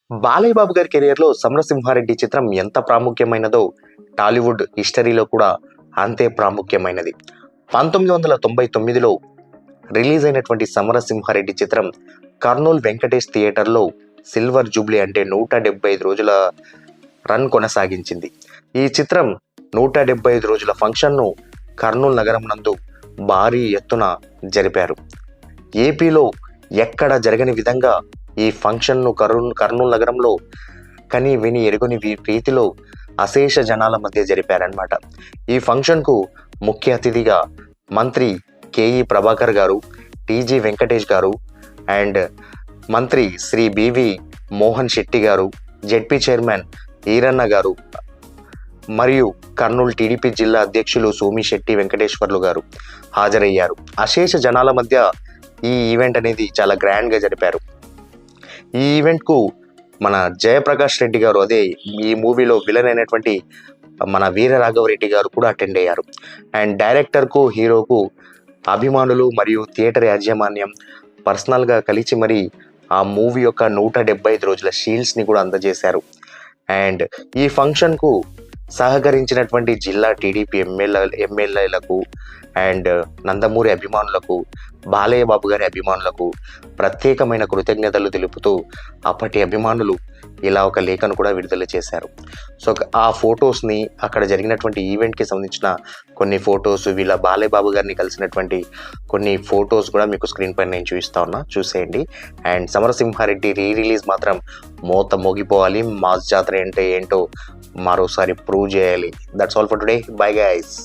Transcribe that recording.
బాలయ్య బాబు గారి కెరియర్లో సమరసింహారెడ్డి చిత్రం ఎంత ప్రాముఖ్యమైనదో టాలీవుడ్ హిస్టరీలో కూడా అంతే ప్రాముఖ్యమైనది. 1999లో రిలీజ్ అయినటువంటి సమరసింహారెడ్డి చిత్రం కర్నూలు వెంకటేష్ థియేటర్లో సిల్వర్ జూబ్లీ అంటే 175 రోజుల రన్ కొనసాగించింది. ఈ చిత్రం 175 రోజుల ఫంక్షన్ను కర్నూలు నగరం నందు భారీ ఎత్తున జరిపారు. ఏపీలో ఎక్కడ జరగని విధంగా ఈ ఫంక్షన్ను కర్నూలు నగరంలో కని విని ఎరుగని రీతిలో అశేష జనాల మధ్య జరిపారనమాట. ఈ ఫంక్షన్కు ముఖ్య అతిథిగా మంత్రి కేఈ ప్రభాకర్ గారు, టీజీ వెంకటేష్ గారు అండ్ మంత్రి శ్రీ బివి మోహన్ శెట్టి గారు, జెడ్పీ చైర్మన్ ఈరన్న గారు మరియు కర్నూలు టీడీపీ జిల్లా అధ్యక్షులు సోమిశెట్టి వెంకటేశ్వర్లు గారు హాజరయ్యారు. అశేష జనాల మధ్య ఈ ఈవెంట్ అనేది చాలా గ్రాండ్గా జరిపారు. ఈ ఈవెంట్కు మన జయప్రకాష్ రెడ్డి గారు, అదే ఈ మూవీలో విలన్ అయినటువంటి మన వీర రాఘవరెడ్డి గారు కూడా అటెండ్ అయ్యారు. అండ్ డైరెక్టర్కు, హీరోకు అభిమానులు మరియు థియేటర్ యాజమాన్యం పర్సనల్గా కలిసి మరి ఆ మూవీ యొక్క 175 రోజుల షీల్డ్స్ని కూడా అందజేశారు. అండ్ ఈ ఫంక్షన్కు సహకరించినటువంటి జిల్లా టీడీపీ ఎమ్మెల్యేలకు అండ్ నందమూరి అభిమానులకు, బాలయ్య బాబు గారి అభిమానులకు ప్రత్యేకమైన కృతజ్ఞతలు తెలుపుతూ అప్పటి అభిమానులు ఇలా ఒక లేఖను కూడా విడుదల చేశారు. సో ఆ ఫొటోస్ని, అక్కడ జరిగినటువంటి ఈవెంట్కి సంబంధించిన కొన్ని ఫొటోస్, వీళ్ళ బాలయ్య బాబు గారిని కలిసినటువంటి కొన్ని ఫొటోస్ కూడా మీకు స్క్రీన్ పైన నేను చూపిస్తా ఉన్నా, చూసేయండి. అండ్ సమరసింహారెడ్డి రిలీజ్ మాత్రం మోత మోగిపోవాలి. మాస్ జాతర అంటే ఏంటో మరోసారి ప్రూవ్ చేయాలి. That's all for today. Bye guys.